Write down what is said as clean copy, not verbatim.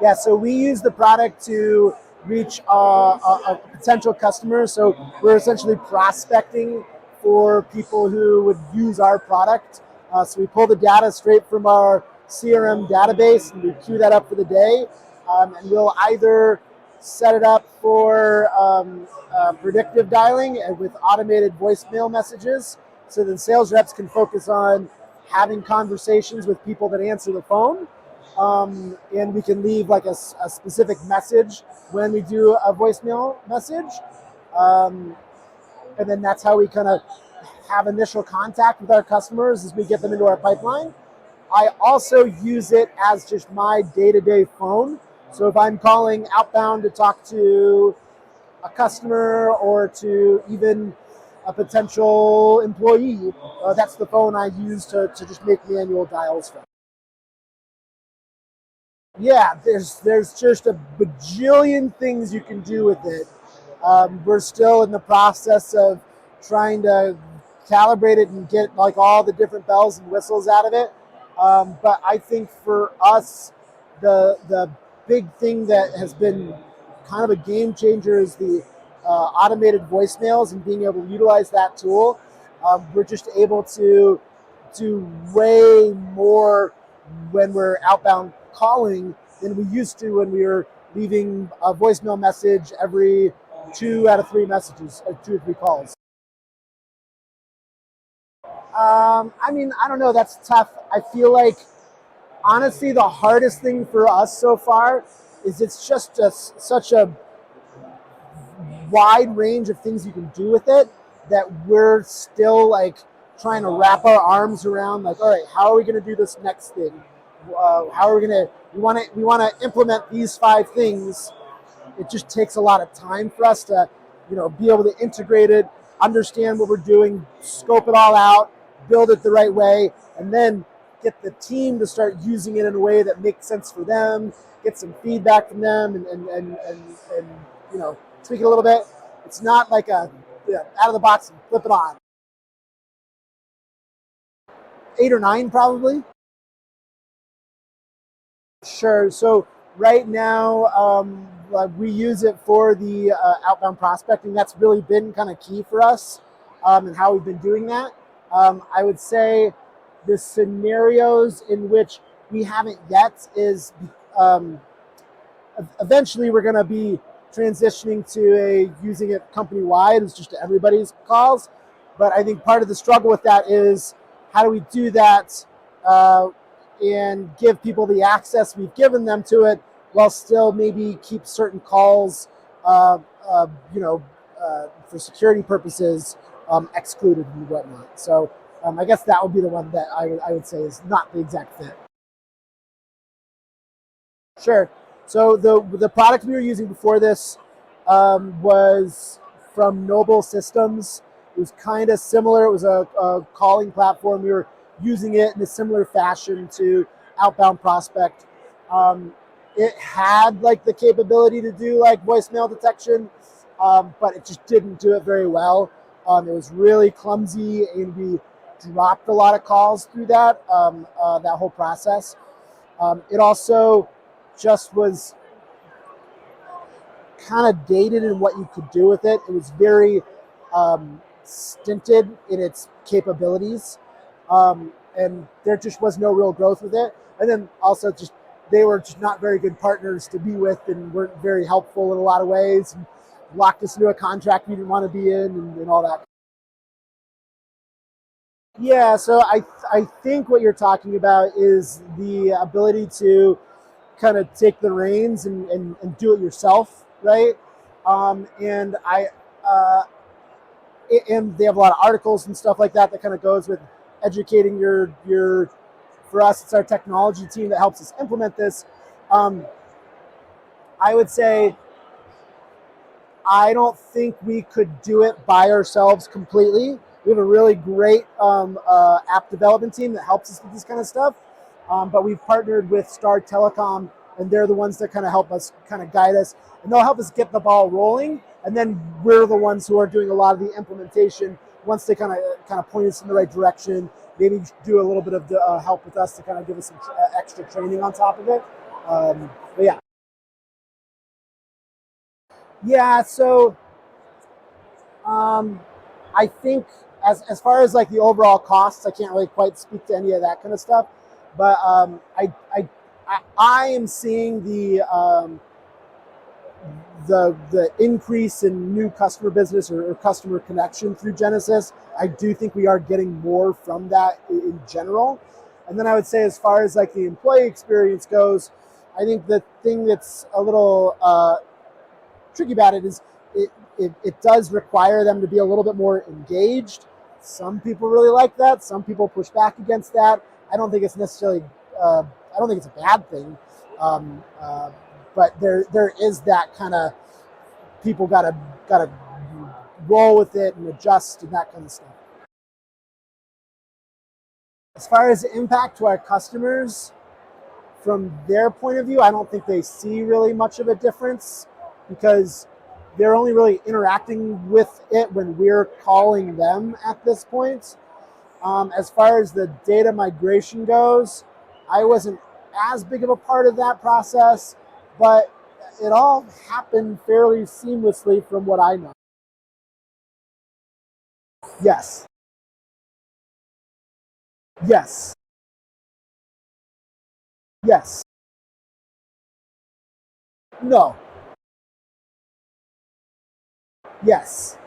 Yeah, so we use the product to reach a potential customer. So we're essentially prospecting for people who would use our product. So we pull the data straight from our CRM database and we queue that up for the day. And we'll either set it up for predictive dialing and with automated voicemail messages so the sales reps can focus on having conversations with people that answer the phone. And we can leave like a specific message when we do a voicemail message. Um, and then that's how we kind of have initial contact with our customers as we get them into our pipeline. I also use it as just my day-to-day phone. So if I'm calling outbound to talk to a customer or to even a potential employee, that's the phone I use to just make manual dials from. Yeah, there's just a bajillion things you can do with it. We're still in the process of trying to calibrate it and get like all the different bells and whistles out of it. But I think for us, the big thing that has been kind of a game changer is the automated voicemails and being able to utilize that tool. We're just able to do way more when we're outbound calling than we used to when we were leaving a voicemail message every 2 out of 3 messages, or 2 or 3 calls. I mean, I don't know. That's tough. I feel like honestly, the hardest thing for us so far is it's just such a wide range of things you can do with it that we're still like trying to wrap our arms around. Like, all right, how are we going to do this next thing? How are we going to? We want to implement these 5 things. It just takes a lot of time for us to, be able to integrate it, understand what we're doing, scope it all out, build it the right way, and then get the team to start using it in a way that makes sense for them, get some feedback from them, and tweak it a little bit. It's not like out of the box and flip it on. 8 or 9 probably. Sure. So right now, we use it for the outbound prospecting. That's really been kind of key for us, and how we've been doing that. I would say the scenarios in which we haven't yet is um, eventually we're going to be transitioning to using it company wide. It's just everybody's calls. But I think part of the struggle with that is how do we do that and give people the access we've given them to it while still maybe keep certain calls, uh, uh, you know, for security purposes, excluded and whatnot. So I guess that would be the one that I would say is not the exact fit. Sure. So the product we were using before this was from Noble Systems. It was kind of similar. It was a calling platform. We were using it in a similar fashion to outbound prospect. It had like the capability to do like voicemail detection, but it just didn't do it very well. It was really clumsy, and we dropped a lot of calls through that whole process. It also just was kind of dated in what you could do with it. It was very stinted in its capabilities, and there just was no real growth with it. And then also just they were just not very good partners to be with and weren't very helpful in a lot of ways and locked us into a contract we didn't want to be in and all that. Yeah, so I think what you're talking about is the ability to kind of take the reins and do it yourself, right? And uh, and they have a lot of articles and stuff like that that kind of goes with educating your. For us, it's our technology team that helps us implement this. Um, I would say I don't think we could do it by ourselves completely. We have a really great app development team that helps us with this kind of stuff. But we've partnered with Star Telecom, and they're the ones that kind of help us, kind of guide us, and they'll help us get the ball rolling. And then we're the ones who are doing a lot of the implementation. Once they kind of point us in the right direction, maybe do a little bit of the, help with us to kind of give us some extra training on top of it. But yeah. Yeah, so um, I think as far as like the overall costs, I can't really quite speak to any of that kind of stuff. But I am seeing the increase in new customer business or customer connection through Genesys. I do think we are getting more from that in general. And then I would say, as far as like the employee experience goes, I think the thing that's a little tricky about it is it does require them to be a little bit more engaged. Some people really like that. Some people push back against that. I don't think it's necessarily. I don't think it's a bad thing. Um, uh, but there is that kind of people gotta roll with it and adjust and that kind of stuff. As far as the impact to our customers, from their point of view, I don't think they see really much of a difference because they're only really interacting with it when we're calling them at this point. As far as the data migration goes, I wasn't as big of a part of that process, but it all happened fairly seamlessly from what I know. Yes. Yes. Yes. No. Yes.